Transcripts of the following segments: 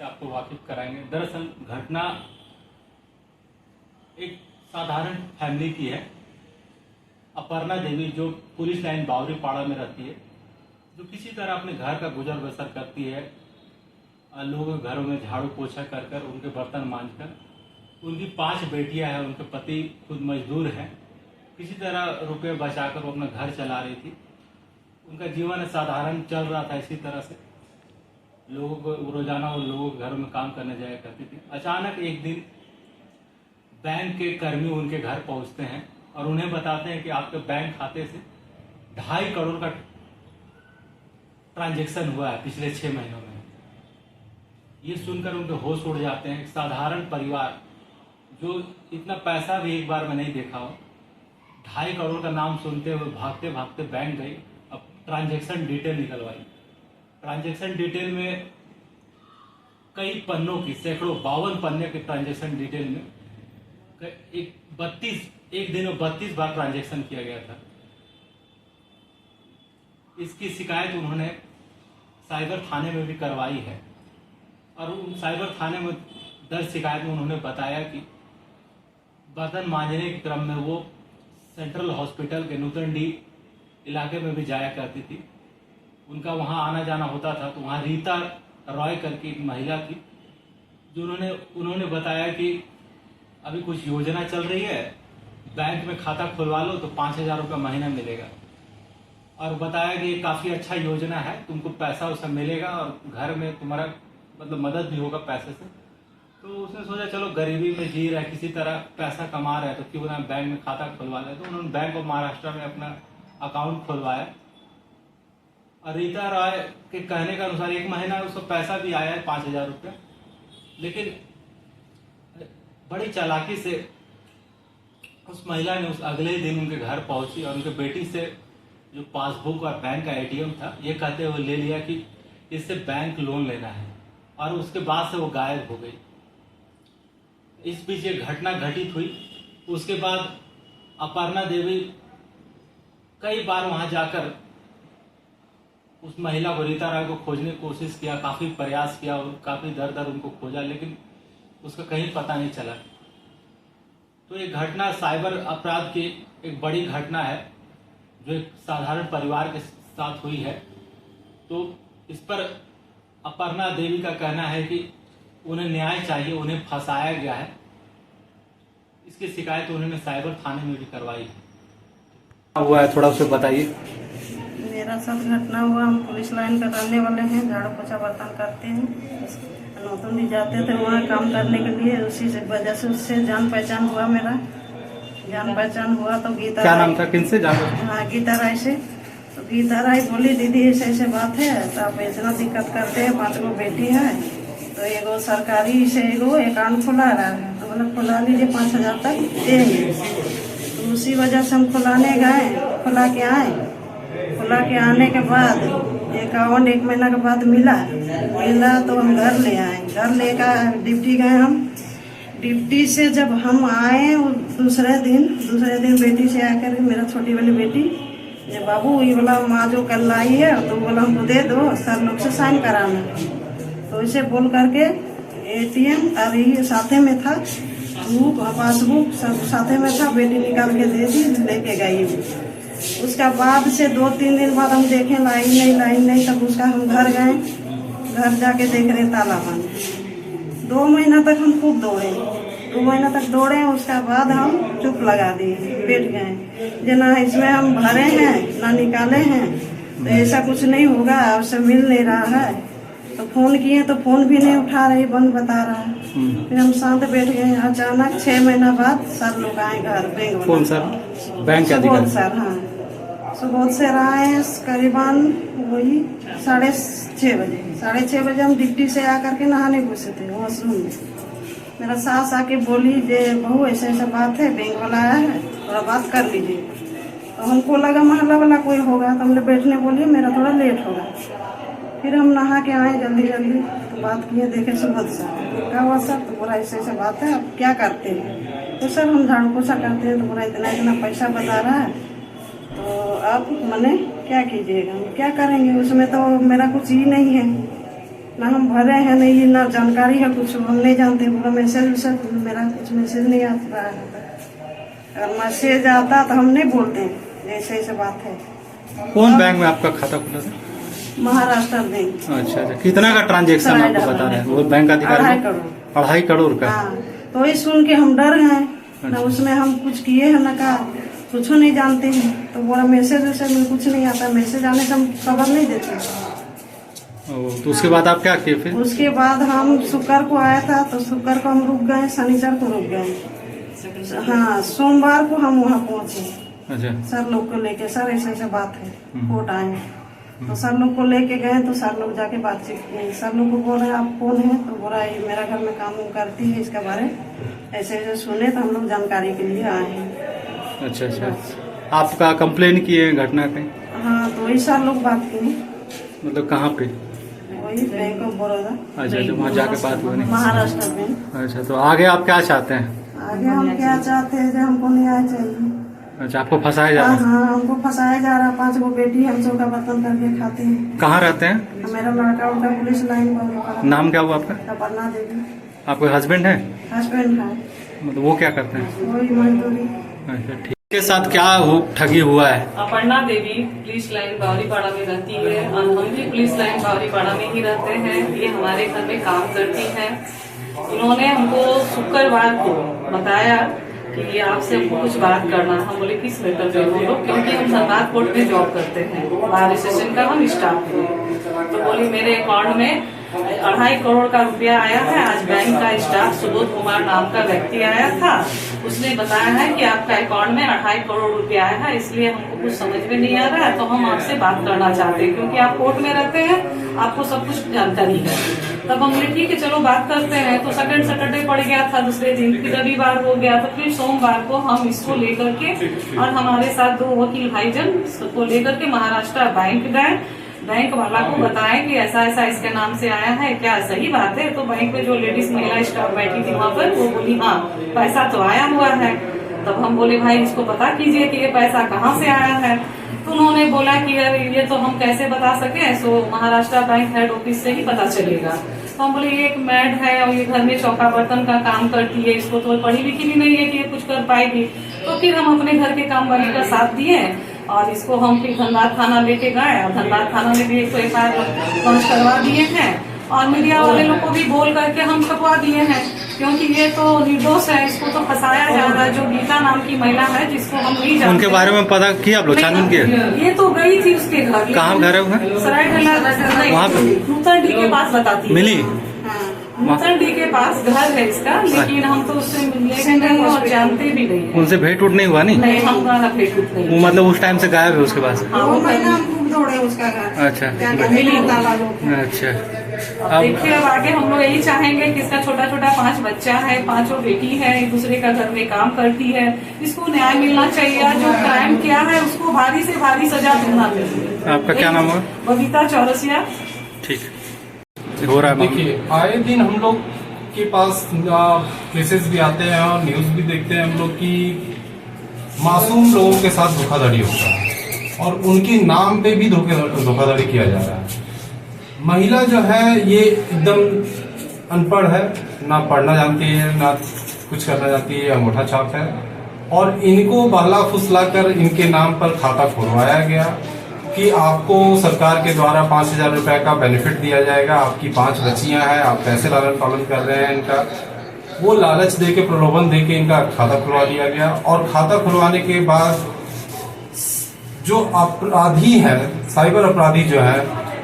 से आपको वाकिफ कराएंगे। दरअसल घटना एक साधारण फैमिली की है। अपर्णा देवी जो पुलिस लाइन बावरीपाड़ा में रहती है, जो किसी तरह अपने घर का गुजर बसर करती है, लोगों के घरों में झाड़ू पोछा कर कर, उनके बर्तन मांज कर। उनकी 5 बेटियां हैं, उनके पति खुद मजदूर हैं। किसी तरह रुपये बचाकर वो अपना घर चला रही थी। उनका जीवन साधारण चल रहा था। इसी तरह से लोगों को रोजाना वो लोगों के घरों में काम करने जाया करती थी। अचानक एक दिन बैंक के कर्मी उनके घर पहुंचते हैं और उन्हें बताते हैं कि आपके बैंक खाते से 2.5 करोड़ का ट्रांजैक्शन हुआ है पिछले 6 महीनों में। ये सुनकर उनके होश उड़ जाते हैं। एक साधारण परिवार जो इतना पैसा भी एक बार में नहीं देखा हो, 2.5 करोड़ का नाम सुनते हुए भागते भागते बैंक गई। अब ट्रांजैक्शन डिटेल निकलवाई। ट्रांजैक्शन डिटेल में कई पन्नों की, सैकड़ों 52 पन्ने के ट्रांजैक्शन डिटेल में एक दिन में 32 बार ट्रांजैक्शन किया गया था। इसकी शिकायत उन्होंने साइबर थाने में भी करवाई है और उन साइबर थाने में दर्ज शिकायत में उन्होंने बताया कि बर्तन मांजने के क्रम में वो सेंट्रल हॉस्पिटल के नूतनडी इलाके में भी जाया करती थी। उनका वहाँ आना जाना होता था। तो वहाँ रीता रॉय करके एक महिला थी, जो उन्होंने बताया कि अभी कुछ योजना चल रही है, बैंक में खाता खुलवा लो तो 5,000 रुपये महीना मिलेगा। और बताया कि ये काफ़ी अच्छा योजना है, तुमको पैसा उससे मिलेगा और घर में तुम्हारा मतलब मदद भी होगा पैसे से। तो उसने सोचा चलो गरीबी में जी रहा है, किसी तरह पैसा कमा रहा है, तो क्यों ना बैंक में खाता खुलवा ले। तो उन्होंने बैंक ऑफ महाराष्ट्र में अपना अकाउंट खुलवाया और रीता रॉय के कहने के अनुसार 1 महीना उसको पैसा भी आया है 5,000 रुपये। लेकिन बड़ी चालाकी से उस महिला ने उस अगले दिन उनके घर पहुंची और उनके बेटी से जो पासबुक और बैंक का ATM था, ये कहते हुए ले लिया कि इससे बैंक लोन लेना है, और उसके बाद से वो गायब हो गई। इस बीच ये घटना घटित हुई। उसके बाद अपर्णा देवी कई बार वहां जाकर उस महिला को, रीता राय को खोजने की कोशिश किया, काफी प्रयास किया और काफी दर दर उनको खोजा, लेकिन उसका कहीं पता नहीं चला। तो ये घटना साइबर अपराध की एक बड़ी घटना है जो एक साधारण परिवार के साथ हुई है। तो इस पर अपर्णा देवी का कहना है कि उन्हें न्याय चाहिए, उन्हें फंसाया गया है। इसकी शिकायत उन्होंने साइबर थाने में भी करवाई है। हुआ है थोड़ा उसे बताइए। मेरा साथ घटना हुआ, हम पुलिस लाइन का रहने वाले हैं, झाड़ू पोछा बर्तन करते हैं। नौतुंडी जाते थे वहाँ काम करने के लिए, उसी से वजह से उससे जान पहचान हुआ। मेरा जान पहचान हुआ तो गीता, क्या नाम था, किनसे जान? हाँ, गीता राय से। तो गीता राय बोली दीदी ऐसे ऐसे बात है, तो आप इतना दिक्कत करते हैं, 5 गो बेटी है, तो एगो सरकारी से एगो अकाउंट खुला रहा है, तो मतलब खुला लीजिए 5,000 तक देंगे। तो उसी वजह से हम खुलाने गए, खुला के आए। खुला के आने के बाद अकाउंट 1 महीना के बाद मिला तो हम घर ले आए। घर लेकर डिप्टी गए हम। डिप्टी से जब हम आए दूसरे दिन बेटी से आकर मेरा छोटी वाली बेटी, ये बाबू ये वाला माँ जो कल लाई है तो बोला हमको दे दो, सर लोग से साइन कराना। तो इसे बोल करके ATM और ये साथे में था, बुक पासबुक सब साथे में था, बेटी निकाल के दे दी, लेके गई। उसका बाद से 2-3 दिन बाद हम देखें लाइन नहीं, तब उसका हम घर गए। घर जाके देख रहे ताला बंद। 2 महीना तक हम खूब दौड़े, 2 महीना तक दौड़े। उसका बाद हम चुप लगा दिए, बैठ गए। जना इसमें हम भरे हैं ना निकाले हैं, तो ऐसा कुछ नहीं होगा, उससे मिल नहीं रहा है। तो फोन किए तो फोन भी नहीं उठा रही, बंद बता रहा है। फिर हम शांत बैठ गए। अचानक 6 महीना बाद सर लोग आए घर, बैंक। कौन सर? बैंक के अधिकारी? सर, हाँ, सुबह से आए करीबन वही 6:30 बजे। 6:30 बजे हम डिप्टी से आकर के नहाने घुसे थे वॉशरूम में। मेरा सास आके बोली जे बहू ऐसा ऐसा बात है, बैंक वाला आया है, थोड़ा बात कर लीजिए। तो हमको लगा मोहल्ला वाला कोई होगा, तो हमने बैठने बोलिए, मेरा थोड़ा लेट होगा। फिर हम नहा के आए जल्दी तो बात किए, देखे सुबह से क्या हुआ सर, तो बोला ऐसे ऐसे बात है, आप क्या करते हैं? तो सर हम झाड़ू पोछा करते हैं। तो बोला इतना पैसा बता रहा है, तो आप मने क्या कीजिएगा? क्या करेंगे, उसमें तो मेरा कुछ ही नहीं है। ना हम भरे हैं नहीं, ना जानकारी है कुछ, हम नहीं जानते। पूरा मैसेज वैसेज मेरा कुछ मैसेज नहीं आता है। अगर मैसेज आता तो हम नहीं बोलते ऐसे ऐसे बात है। कौन बैंक में आपका खाता खुला था? महाराष्ट्र बैंक। अच्छा अच्छा, कितना का ट्रांजेक्शन आपको बता रहे हैं वो बैंक अधिकारी? 2.5 करोड़। 2.5 करोड़ का? हाँ, तो वही सुन के हम डर गए ना, उसमें हम कुछ किए हैं ना का कुछ नहीं जानते हैं। तो बोला मैसेज वैसेज में कुछ नहीं आता, मैसेज आने से हम खबर नहीं देते। तो उसके बाद आप क्या किए फिर? उसके बाद हम शुक्र को आया था, तो शुक्र को हम रुक गए, शनिवार को रुक गए। हाँ, सोमवार को हम वहाँ पहुँचे। अच्छा, सर लोग को लेके, सर ऐसे ऐसे बात है, कोर्ट आए। तो सर लोग को लेके गए, तो सर लोग जाके बातचीत किए। सर लोग को बोल रहे आप कौन है? तो बोला ये मेरा घर में काम करती है, इसके बारे ऐसे ऐसे सुने, तो हम लोग जानकारी के लिए आए हैं। अच्छा अच्छा, आपका कंप्लेन किए घटना पे? हाँ, तो वही सर लोग बात किए। मतलब कहाँ पे? वही बैंक ऑफ बड़ौदा। अच्छा अच्छा, वहाँ जाके बात हुई नहीं? महाराष्ट्र बैंक। अच्छा, तो आगे आप क्या चाहते हैं? आगे हम क्या चाहते हैं, जो हमको न्याय चाहिए। अच्छा, आपको फंसाया जा हाँ रहा है? हाँ, हमको फंसाया जा रहा है। 5 गो बेटी हम चौका बर्तन करके खाते हैं। कहाँ रहते हैं? मेरा लड़का उनका पुलिस लाइन पर। नाम क्या हुआ आपका? अपर्णा देवी। आपके हस्बैंड है? हस्बैंड है, मतलब वो क्या करते हैं? वही मजदूरी। अच्छा ठीक। के साथ क्या ठगी हुआ है? अपर्णा देवी पुलिस लाइन बावरीपाड़ा में रहती है और हम भी पुलिस लाइन बावरीपाड़ा में ही रहते हैं। ये हमारे घर में काम करती हैं। इन्होंने हमको शुक्रवार को बताया कि आपसे हमको कुछ बात करना। हम बोले किस मैटर पे बोलो, क्योंकि हम धनबाद कोर्ट में जॉब करते हैं, बार स्टेशन का हम स्टाफ हैं। तो बोली मेरे अकाउंट में 2.5 करोड़ का रुपया आया है। आज बैंक का स्टाफ सुबोध कुमार नाम का व्यक्ति आया था, उसने बताया है कि आपका अकाउंट में 2.5 करोड़ रुपया आया है, इसलिए हमको कुछ समझ में नहीं आ रहा है, तो हम आपसे बात करना चाहते हैं, क्योंकि आप कोर्ट में रहते हैं, आपको सब कुछ जानकारी है। तब हम बोले ठीक है चलो बात करते हैं। तो सेकंड सैटरडे पड़ गया था, दूसरे दिन फिर रविवार हो गया, तो फिर सोमवार को हम इसको लेकर के और हमारे साथ 2 वकील भाईजन को लेकर के महाराष्ट्र बैंक गए। बैंक वाला को बताया कि ऐसा ऐसा इसके नाम से आया है, क्या सही बात है? तो बैंक में जो लेडीज महिला स्टाफ बैठी थी वहाँ पर, वो बोली हाँ पैसा तो आया हुआ है। तब हम बोले भाई इसको पता कीजिए कि ये पैसा कहाँ से आया है। तो उन्होंने बोला कि यार ये तो हम कैसे बता सके, सो महाराष्ट्र बैंक हेड ऑफिस से ही पता चलेगा। तो हम बोले ये एक मैड है और ये घर में चौका बर्तन का काम करती है, इसको तो पढ़ी लिखी भी नहीं है कि ये कुछ कर पाएगी। तो फिर हम अपने घर के काम वाली का साथ दिए और इसको हम फिर धनबाद थाना लेके गए और धनबाद थाना में भी 1 FIR लॉन्च करवा दिए हैं और मीडिया वाले लोग को भी बोल करके हम छपवा दिए हैं, क्योंकि ये तो निर्दोष है, इसको तो फंसाया जा रहा है। जो गीता नाम की महिला है जिसको हम नहीं जानते, उनके बारे में पता किया आप लोग, छानबीन किए? ये तो गई थी उसके घर। कहाँ घर है वो? सराय वहाँ पे? नूतन डी के पास बताती है। मिली? नूतन डी के पास घर है इसका, लेकिन हम तो उससे मिले नहीं और जानते भी नहीं है। उनसे भेंट उठ नहीं हुआ? नहीं, नहीं हमारा भेंट उठ नहीं। वो मतलब उस टाइम से गायब है उसके पास? हाँ, वो दौड़े उसका घर। अच्छा मिली। अच्छा, अब देखिए अब आगे हम लोग यही चाहेंगे कि इसका छोटा छोटा 5 बच्चा है, 5 बेटी है, एक दूसरे का घर में काम करती है, इसको न्याय मिलना चाहिए। जो क्राइम किया है उसको भारी से भारी सजा मिलना चाहिए। आपका क्या नाम है? बबीता चौरसिया। ठीक हो रहा है। देखिए आए दिन हम लोग के पास केसेस भी आते हैं और न्यूज भी देखते हैं हम लोग की मासूम लोगों के साथ धोखाधड़ी होता है और उनके नाम पे भी धोखाधड़ी किया जा रहा है। महिला जो है ये एकदम अनपढ़ है, ना पढ़ना जानती है ना कुछ करना जानती है, अंगूठा छाप है और इनको बहला फुसला कर इनके नाम पर खाता खुलवाया गया कि आपको सरकार के द्वारा 5,000 रुपए का बेनिफिट दिया जाएगा, आपकी 5 बच्चियां हैं, आप कैसे लालन पालन कर रहे हैं इनका, वो लालच दे के प्रलोभन दे के इनका खाता खुलवा दिया गया। और खाता खुलवाने के बाद जो अपराधी है, साइबर अपराधी जो है,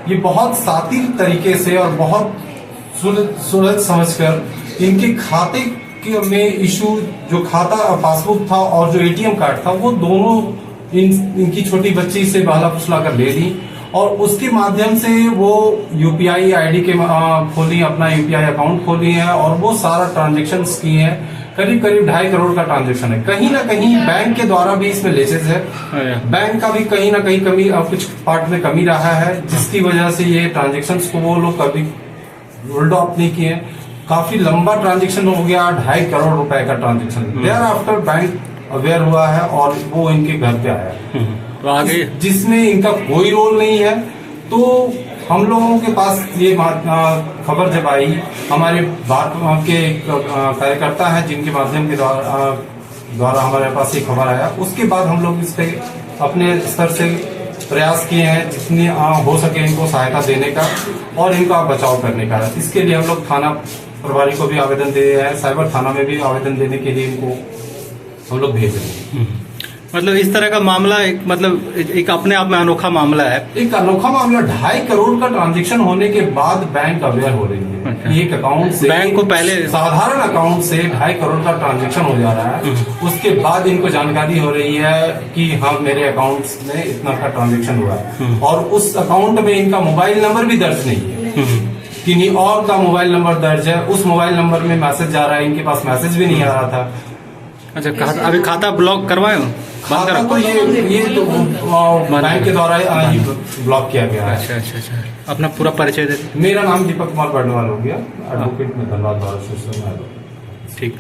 ये बहुत सातिर तरीके से और बहुत सुलझ समझकर इनके खाते में इशू जो खाता पासबुक था और जो ATM कार्ड था वो दोनों इनकी छोटी बच्ची से बहला फुसला कर ले ली और उसके माध्यम से वो UPI ID के खोली, अपना UPI अकाउंट खोली है और वो सारा ट्रांजेक्शन किए हैं। करीब 2.5 करोड़ का ट्रांजेक्शन है। कहीं ना कहीं बैंक के द्वारा भी इसमें लेसेस है, बैंक का भी कहीं ना कहीं कमी, कुछ पार्ट में कमी रहा है, जिसकी वजह से ये ट्रांजेक्शन को वो लोग कभी रोल्ड ऑफ नहीं किए। काफी लंबा ट्रांजेक्शन हो गया, 2.5 करोड़ रुपए का transaction. Thereafter bank aware हुआ है और वो इनके घर पे आया है, तो आगे जिसमें इनका कोई रोल नहीं है। तो हम लोगों के पास ये खबर जब आई, हमारे भारत के कार्यकर्ता है जिनके माध्यम के द्वारा हमारे पास ये खबर आया, उसके बाद हम लोग इस पे अपने स्तर से प्रयास किए हैं जितनी हो सके इनको सहायता देने का और इनका बचाव करने का। इसके लिए हम लोग थाना प्रभारी को भी आवेदन दे रहे हैं, साइबर थाना में भी आवेदन देने के लिए इनको हम लोग भेज रहे हैं। मतलब इस तरह का मामला एक अपने आप में अनोखा मामला है। एक अनोखा मामला, 2.5 करोड़ का ट्रांजैक्शन होने के बाद बैंक अवेयर हो रही है। अच्छा। एक अकाउंट से, बैंक को पहले साधारण अकाउंट से 2.5 करोड़ का ट्रांजैक्शन हो जा रहा है, उसके बाद इनको जानकारी हो रही है कि हाँ मेरे अकाउंट में इतना का ट्रांजैक्शन हुआ है और उस अकाउंट में इनका मोबाइल नंबर भी दर्ज नहीं है, किन्हीं और का मोबाइल नंबर दर्ज है। उस मोबाइल नंबर में मैसेज जा रहा है, इनके पास मैसेज भी नहीं आ रहा था। अच्छा, अभी खाता ब्लॉक करवाए हो? खाता तो ये तो बैंक के द्वारा ही ब्लॉक किया गया है। अच्छा अच्छा अच्छा, अपना पूरा परिचय दे। मेरा नाम दीपक कुमार बर्णवाल हो गया, एडवोकेट में धनबाद द्वारा। ठीक।